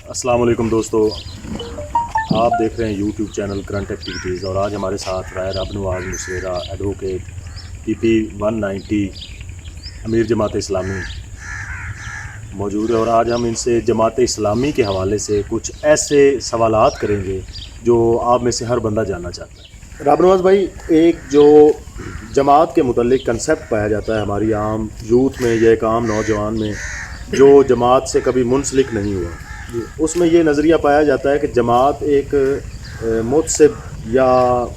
السلام علیکم دوستو، آپ دیکھ رہے ہیں یوٹیوب چینل کرنٹ ایکٹیویٹیز، اور آج ہمارے ساتھ رائے رب نواز مسریرہ ایڈوکیٹ PP 190 امیر جماعت اسلامی موجود ہے، اور آج ہم ان سے جماعت اسلامی کے حوالے سے کچھ ایسے سوالات کریں گے جو آپ میں سے ہر بندہ جاننا چاہتا ہے۔ رب نواز بھائی، ایک جو جماعت کے متعلق کنسیپٹ پایا جاتا ہے ہماری عام یوتھ میں یا ایک عام نوجوان میں جو جماعت سے کبھی منسلک نہیں ہوا، اس میں یہ نظریہ پایا جاتا ہے کہ جماعت ایک متعصب یا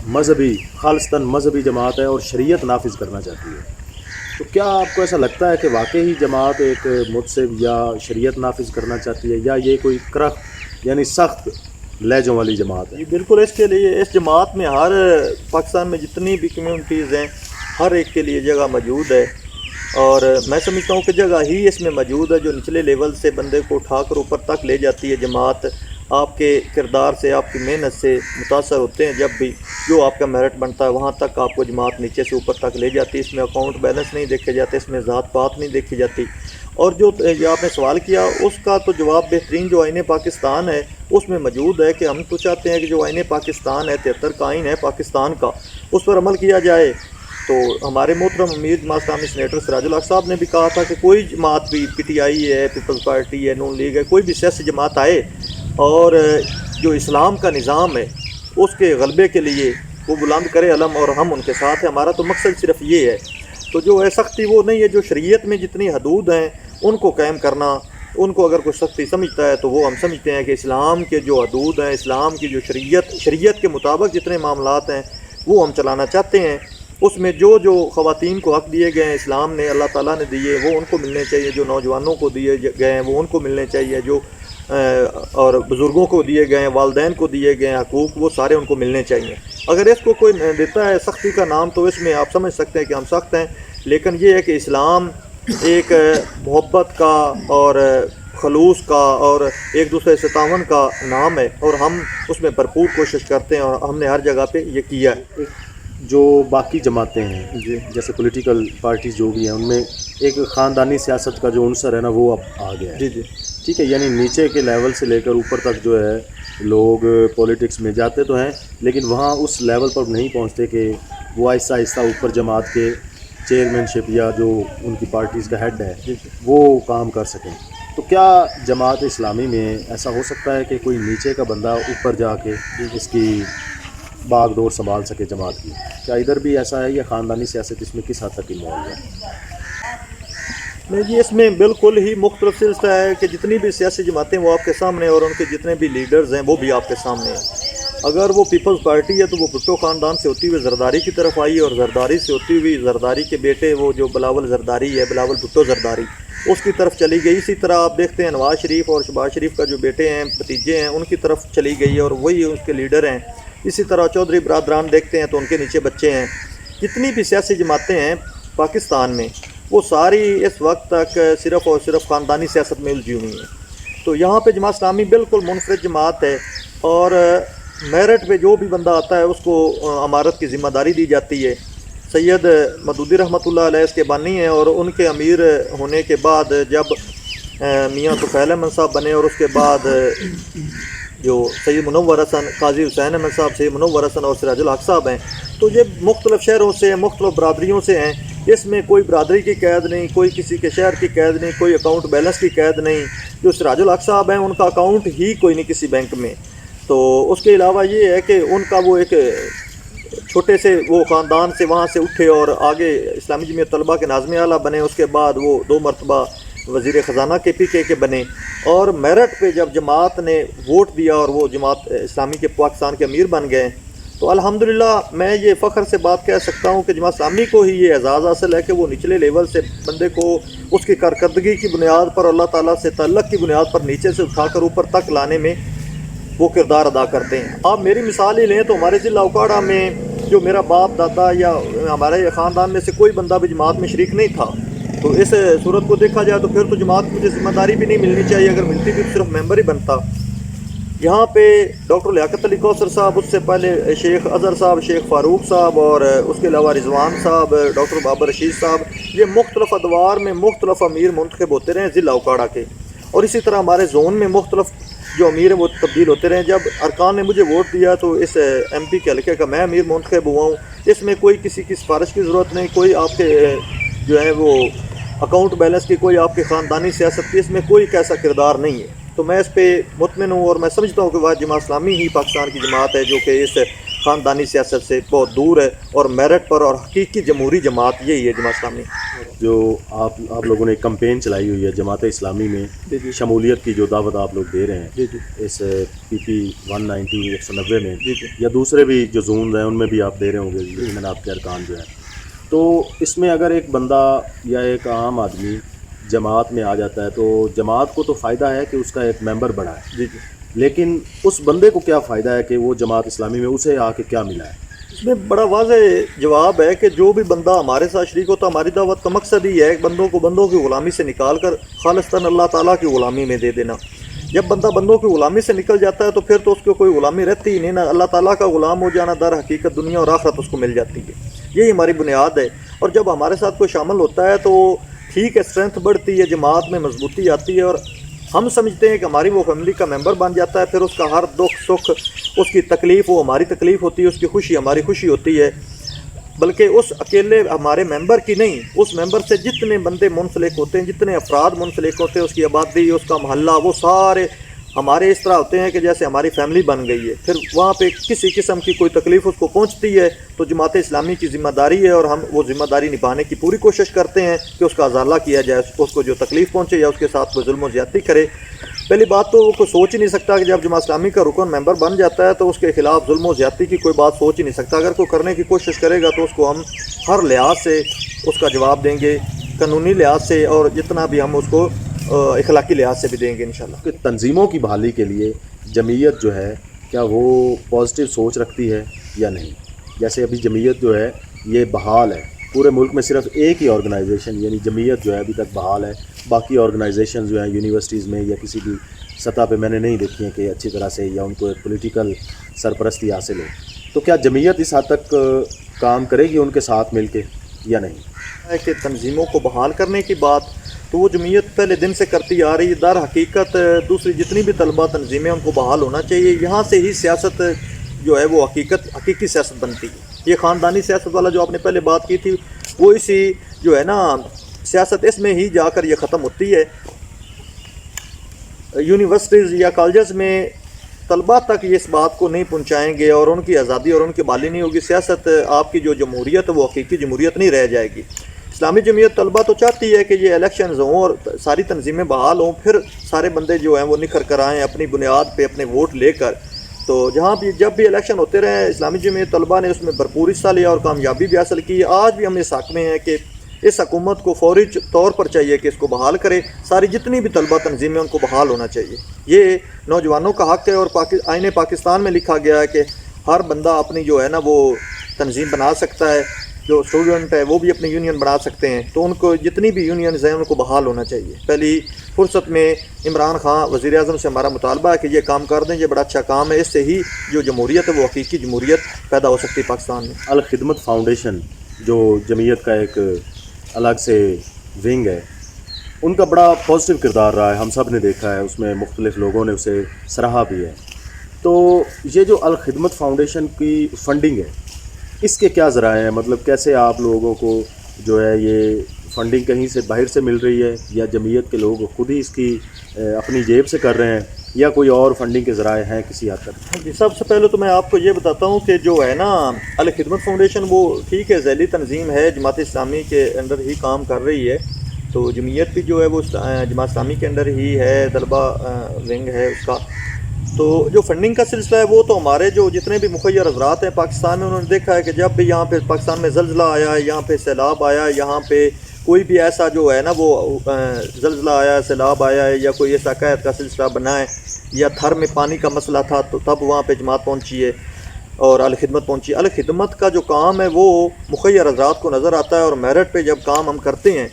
مذہبی خالصتاً مذہبی جماعت ہے اور شریعت نافذ کرنا چاہتی ہے۔ تو کیا آپ کو ایسا لگتا ہے کہ واقعی جماعت ایک متعصب یا شریعت نافذ کرنا چاہتی ہے، یا یہ کوئی کرخت یعنی سخت لہجوں والی جماعت ہے؟ جی بالکل، اس کے لیے اس جماعت میں ہر پاکستان میں جتنی بھی کمیونٹیز ہیں ہر ایک کے لیے جگہ موجود ہے، اور میں سمجھتا ہوں کہ جگہ ہی اس میں موجود ہے جو نچلے لیول سے بندے کو اٹھا کر اوپر تک لے جاتی ہے۔ جماعت آپ کے کردار سے، آپ کی محنت سے متاثر ہوتے ہیں، جب بھی جو آپ کا میرٹ بنتا ہے وہاں تک آپ کو جماعت نیچے سے اوپر تک لے جاتی ہے۔ اس میں اکاؤنٹ بیلنس نہیں دیکھے جاتے، اس میں ذات پات نہیں دیکھی جاتی۔ اور جو آپ نے سوال کیا اس کا تو جواب بہترین جو آئین پاکستان ہے اس میں موجود ہے کہ ہم تو چاہتے ہیں کہ جو آئین پاکستان ہے 73 کا آئین ہے پاکستان کا، اس پر عمل کیا جائے۔ تو ہمارے محترم امیر جماعت اسلامی سینیٹر سراج الحق صاحب نے بھی کہا تھا کہ کوئی جماعت بھی PTI ہے، پیپلز پارٹی ہے، نون لیگ ہے، کوئی بھی سیاسی جماعت آئے اور جو اسلام کا نظام ہے اس کے غلبے کے لیے وہ بلند کرے علم، اور ہم ان کے ساتھ ہیں۔ ہمارا تو مقصد صرف یہ ہے، تو جو ہے سختی وہ نہیں ہے، جو شریعت میں جتنی حدود ہیں ان کو قائم کرنا، ان کو اگر کوئی سختی سمجھتا ہے تو وہ ہم سمجھتے ہیں کہ اسلام کے جو حدود ہیں، اسلام کی جو شریعت کے مطابق جتنے معاملات ہیں وہ ہم چلانا چاہتے ہیں۔ اس میں جو خواتین کو حق دیے گئے ہیں اسلام نے، اللہ تعالیٰ نے دیے، وہ ان کو ملنے چاہیے۔ جو نوجوانوں کو دیے گئے ہیں وہ ان کو ملنے چاہیے، جو اور بزرگوں کو دیے گئے ہیں، والدین کو دیے گئے ہیں حقوق، وہ سارے ان کو ملنے چاہیے۔ اگر اس کو کوئی دیتا ہے سختی کا نام تو اس میں آپ سمجھ سکتے ہیں کہ ہم سخت ہیں، لیکن یہ ہے کہ اسلام ایک محبت کا اور خلوص کا اور ایک دوسرے سے تعاون کا نام ہے، اور ہم اس میں بھرپور کوشش کرتے ہیں، اور ہم نے ہر جگہ پہ یہ کیا ہے۔ جو باقی جماعتیں ہیں جی جیسے پولیٹیکل پارٹیز جو بھی ہیں، ان میں ایک خاندانی سیاست کا جو عنصر ہے نا وہ اب آ گیا ہے، جی جی ٹھیک ہے؟ یعنی نیچے کے لیول سے لے کر اوپر تک جو ہے لوگ پولیٹکس میں جاتے تو ہیں، لیکن وہاں اس لیول پر نہیں پہنچتے کہ وہ آہستہ آہستہ اوپر جماعت کے چیئرمین شپ یا جو ان کی پارٹیز کا ہیڈ ہے وہ کام کر سکیں۔ تو کیا جماعت اسلامی میں ایسا ہو سکتا ہے کہ کوئی نیچے کا بندہ اوپر جا کے اس کی باغ ڈور سنبھال سکے جماعت کی؟ کیا ادھر بھی ایسا ہے، یا خاندانی سیاست اس میں کس حد تک انوالو ہے؟ نہیں جی، اس میں بالکل ہی مختلف سلسلہ ہے کہ جتنی بھی سیاسی جماعتیں وہ آپ کے سامنے، اور ان کے جتنے بھی لیڈرز ہیں وہ بھی آپ کے سامنے ہیں۔ اگر وہ پیپلز پارٹی ہے تو وہ بھٹو خاندان سے ہوتی ہوئی زرداری کی طرف آئی، اور زرداری سے ہوتی ہوئی زرداری کے بیٹے وہ جو بلاول زرداری ہے، بلاول بھٹو زرداری، اس کی طرف چلی گئی۔ اسی طرح آپ دیکھتے ہیں نواز شریف اور شہباز شریف کا جو بیٹے ہیں، بھتیجے ہیں، ان کی طرف چلی گئی اور وہی اس کے لیڈر ہیں۔ اسی طرح چودھری برادران دیکھتے ہیں تو ان کے نیچے بچے ہیں۔ جتنی بھی سیاسی جماعتیں ہیں پاکستان میں وہ ساری اس وقت تک صرف اور صرف خاندانی سیاست میں الجھی ہوئی ہیں۔ تو یہاں پہ جماعت اسلامی بالکل منفرد جماعت ہے، اور میرٹ پہ جو بھی بندہ آتا ہے اس کو امارت کی ذمہ داری دی جاتی ہے۔ سید مودودی رحمۃ اللہ علیہ اس کے بانی ہیں، اور ان کے امیر ہونے کے بعد جب میاں طفیل احمد صاحب بنے، اور اس کے بعد جو سید منور حسن، قاضی حسین احمد صاحب، سید منور حسن اور سراج الحق صاحب ہیں، تو یہ مختلف شہروں سے ہیں، مختلف برادریوں سے ہیں۔ اس میں کوئی برادری کی قید نہیں، کوئی کسی کے شہر کی قید نہیں، کوئی اکاؤنٹ بیلنس کی قید نہیں۔ جو سراج الحق صاحب ہیں ان کا اکاؤنٹ ہی کوئی نہیں کسی بینک میں۔ تو اس کے علاوہ یہ ہے کہ ان کا وہ ایک چھوٹے سے وہ خاندان سے وہاں سے اٹھے اور آگے اسلامی جمعیت طلبہ کے ناظم اعلیٰ بنے، اس کے بعد وہ 2 مرتبہ وزیر خزانہ KPK کے بنے، اور میرٹ پہ جب جماعت نے ووٹ دیا اور وہ جماعت اسلامی کے پاکستان کے امیر بن گئے، تو الحمدللہ میں یہ فخر سے بات کہہ سکتا ہوں کہ جماعت اسلامی کو ہی یہ اعزاز حاصل ہے کہ وہ نچلے لیول سے بندے کو اس کی کارکردگی کی بنیاد پر، اللہ تعالیٰ سے تعلق کی بنیاد پر نیچے سے اٹھا کر اوپر تک لانے میں وہ کردار ادا کرتے ہیں۔ آپ میری مثال ہی لیں تو ہمارے ضلع اوکاڑا میں جو میرا باپ دادا یا ہمارے خاندان میں سے کوئی بندہ بھی جماعت میں شریک نہیں تھا، تو اس صورت کو دیکھا جائے تو پھر تو جماعت کی مجھے ذمہ داری بھی نہیں ملنی چاہیے، اگر ملتی بھی تو صرف ممبر ہی بنتا۔ یہاں پہ ڈاکٹر لیاقت علی کوثر صاحب، اس سے پہلے شیخ اظہر صاحب، شیخ فاروق صاحب، اور اس کے علاوہ رضوان صاحب، ڈاکٹر بابر رشید صاحب، یہ مختلف ادوار میں مختلف امیر منتخب ہوتے رہے ضلع اوکاڑا کے، اور اسی طرح ہمارے زون میں مختلف جو امیر ہیں وہ تبدیل ہوتے رہے. جب ارکان نے مجھے ووٹ دیا تو اس MP کے حلقے کا میں امیر منتخب ہوا ہوں. اس میں کوئی کسی کی سفارش کی ضرورت نہیں, کوئی آپ کے جو ہے وہ اکاؤنٹ بیلنس کی, کوئی آپ کے خاندانی سیاست کی, اس میں کوئی ایسا کردار نہیں ہے. تو میں اس پہ مطمئن ہوں اور میں سمجھتا ہوں کہ وہ جماعت اسلامی ہی پاکستان کی جماعت ہے جو کہ اس خاندانی سیاست سے بہت دور ہے, اور میرٹ پر اور حقیقی جمہوری جماعت یہی ہے جماعت اسلامی. جو آپ لوگوں نے ایک کمپین چلائی ہوئی ہے جماعت اسلامی میں شمولیت کی جو دعوت آپ لوگ دے رہے ہیں اس PP 190 190 میں, یا دوسرے بھی جو زونز ہیں ان میں بھی آپ دے رہے ہوں گے اناب کے ارکان جو ہیں, تو اس میں اگر ایک بندہ یا ایک عام آدمی جماعت میں آ جاتا ہے تو جماعت کو تو فائدہ ہے کہ اس کا ایک ممبر بڑھا ہے, لیکن اس بندے کو کیا فائدہ ہے کہ وہ جماعت اسلامی میں اسے آ کے کیا ملا ہے؟ اس میں بڑا واضح جواب ہے کہ جو بھی بندہ ہمارے ساتھ شریک ہوتا ہے, ہماری دعوت کا مقصد ہی ہے بندوں کو بندوں کی غلامی سے نکال کر خالصتاً اللہ تعالیٰ کی غلامی میں دے دینا. جب بندہ بندوں کی غلامی سے نکل جاتا ہے تو پھر تو اس کو کوئی غلامی رہتی ہی نہیں نا, اللہ تعالیٰ کا غلام ہو جانا در حقیقت دنیا اور آخرت اس کو مل جاتی ہے. یہی ہماری بنیاد ہے. اور جب ہمارے ساتھ کوئی شامل ہوتا ہے تو ٹھیک ہے, اسٹرینتھ بڑھتی ہے, جماعت میں مضبوطی آتی ہے, اور ہم سمجھتے ہیں کہ ہماری وہ فیملی کا ممبر بن جاتا ہے. پھر اس کا ہر دکھ سکھ, اس کی تکلیف وہ ہماری تکلیف ہوتی ہے, اس کی خوشی ہماری خوشی ہوتی ہے. بلکہ اس اکیلے ہمارے ممبر کی نہیں, اس ممبر سے جتنے بندے منسلک ہوتے ہیں, جتنے افراد منسلک ہوتے ہیں, اس کی آبادی, اس کا محلہ, وہ سارے ہمارے اس طرح ہوتے ہیں کہ جیسے ہماری فیملی بن گئی ہے. پھر وہاں پہ کسی قسم کی کوئی تکلیف اس کو پہنچتی ہے تو جماعت اسلامی کی ذمہ داری ہے, اور ہم وہ ذمہ داری نبھانے کی پوری کوشش کرتے ہیں کہ اس کا ازالہ کیا جائے, اس کو جو تکلیف پہنچے یا اس کے ساتھ کوئی ظلم و زیادتی کرے. پہلی بات تو وہ کوئی سوچ ہی نہیں سکتا کہ جب جماعت اسلامی کا رکن ممبر بن جاتا ہے تو اس کے خلاف ظلم و زیادتی کی کوئی بات سوچ ہی نہیں سکتا. اگر کوئی کرنے کی کوشش کرے گا تو اس کو ہم ہر لحاظ سے اس کا جواب دیں گے, قانونی لحاظ سے, اور جتنا بھی ہم اس کو اخلاقی لحاظ سے بھی دیں گے انشاءاللہ. کہ تنظیموں کی بحالی کے لیے جمعیت جو ہے کیا وہ پازیٹیو سوچ رکھتی ہے یا نہیں؟ جیسے ابھی جمعیت جو ہے یہ بحال ہے, پورے ملک میں صرف ایک ہی آرگنائزیشن یعنی جمعیت جو ہے ابھی تک بحال ہے. باقی آرگنائزیشن جو ہیں یونیورسٹیز میں یا کسی بھی سطح پہ میں نے نہیں دیکھی ہیں کہ اچھی طرح سے یا ان کو ایک پولیٹیکل سرپرستی حاصل ہو. تو کیا جمعیت اس حد تک کام کرے گی ان کے ساتھ مل کے یا نہیں؟ کہ تنظیموں کو بحال کرنے کی بات تو وہ جمعیت پہلے دن سے کرتی آ رہی ہے. در حقیقت دوسری جتنی بھی طلبہ تنظیمیں ان کو بحال ہونا چاہیے. یہاں سے ہی سیاست جو ہے وہ حقیقی سیاست بنتی ہے. یہ خاندانی سیاست والا جو آپ نے پہلے بات کی تھی وہ اسی جو ہے نا سیاست, اس میں ہی جا کر یہ ختم ہوتی ہے. یونیورسٹیز یا کالجز میں طلبہ تک یہ اس بات کو نہیں پہنچائیں گے اور ان کی آزادی اور ان کی بحالی نہیں ہوگی, سیاست آپ کی جو جمہوریت ہے وہ حقیقی جمہوریت نہیں رہ جائے گی. اسلامی جمعیت طلبہ تو چاہتی ہے کہ یہ الیکشنز ہوں اور ساری تنظیمیں بحال ہوں, پھر سارے بندے جو ہیں وہ نکھر کر آئیں اپنی بنیاد پہ اپنے ووٹ لے کر. تو جہاں بھی جب بھی الیکشن ہوتے رہے اسلامی جمعیت طلبہ نے اس میں بھرپور حصہ لیا اور کامیابی بھی حاصل کی. آج بھی ہم اس حق میں ہیں کہ اس حکومت کو فوری طور پر چاہیے کہ اس کو بحال کرے. ساری جتنی بھی طلبہ تنظیمیں ان کو بحال ہونا چاہیے. یہ نوجوانوں کا حق ہے, اور آئین پاکستان میں لکھا گیا ہے کہ ہر بندہ اپنی جو ہے نا وہ تنظیم بنا سکتا ہے. جو اسٹوڈنٹ ہے وہ بھی اپنی یونین بنا سکتے ہیں. تو ان کو جتنی بھی یونینز ہیں ان کو بحال ہونا چاہیے. پہلی فرصت میں عمران خان وزیر اعظم سے ہمارا مطالبہ ہے کہ یہ کام کر دیں, یہ بڑا اچھا کام ہے. اس سے ہی جو جمہوریت ہے وہ حقیقی جمہوریت پیدا ہو سکتی ہے پاکستان میں. الخدمت فاؤنڈیشن جو جمعیت کا ایک الگ سے ونگ ہے, ان کا بڑا پازیٹیو کردار رہا ہے, ہم سب نے دیکھا ہے, اس میں مختلف لوگوں نے اسے سراہا بھی ہے. تو یہ جو الخدمت فاؤنڈیشن کی فنڈنگ ہے اس کے کیا ذرائع ہیں؟ مطلب کیسے آپ لوگوں کو جو ہے یہ فنڈنگ کہیں سے باہر سے مل رہی ہے یا جمعیت کے لوگ خود ہی اس کی اپنی جیب سے کر رہے ہیں یا کوئی اور فنڈنگ کے ذرائع ہیں کسی حد تک؟ جی, سب سے پہلے تو میں آپ کو یہ بتاتا ہوں کہ جو ہے نا الخدمت فاؤنڈیشن وہ ٹھیک ہے ذیلی تنظیم ہے, جماعت اسلامی کے انڈر ہی کام کر رہی ہے. تو جمعیت بھی جو ہے وہ جماعت اسلامی کے انڈر ہی ہے, طلبہ ونگ ہے اس کا. تو جو فنڈنگ کا سلسلہ ہے وہ تو ہمارے جو جتنے بھی مخیر حضرات ہیں پاکستان میں انہوں نے دیکھا ہے کہ جب بھی یہاں پہ پاکستان میں زلزلہ آیا ہے, یہاں پہ سیلاب آیا ہے, یہاں پہ کوئی بھی ایسا جو ہے نا وہ زلزلہ آیا ہے, سیلاب آیا ہے, یا کوئی ایسا قحط کا سلسلہ بنا ہے, یا تھر میں پانی کا مسئلہ تھا, تو تب وہاں پہ جماعت پہنچی ہے اور الخدمت پہنچی. الخدمت کا جو کام ہے وہ مخیر حضرات کو نظر آتا ہے, اور میرٹ پہ جب کام ہم کرتے ہیں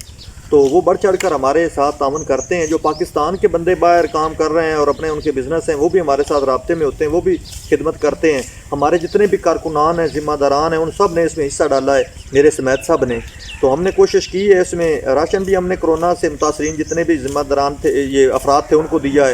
تو وہ بڑھ چڑھ کر ہمارے ساتھ تعاون کرتے ہیں. جو پاکستان کے بندے باہر کام کر رہے ہیں اور اپنے ان کے بزنس ہیں وہ بھی ہمارے ساتھ رابطے میں ہوتے ہیں, وہ بھی خدمت کرتے ہیں. ہمارے جتنے بھی کارکنان ہیں, ذمہ داران ہیں, ان سب نے اس میں حصہ ڈالا ہے, میرے سمیت سب نے. تو ہم نے کوشش کی ہے, اس میں راشن بھی ہم نے کرونا سے متاثرین جتنے بھی ذمہ داران تھے, یہ افراد تھے, ان کو دیا ہے.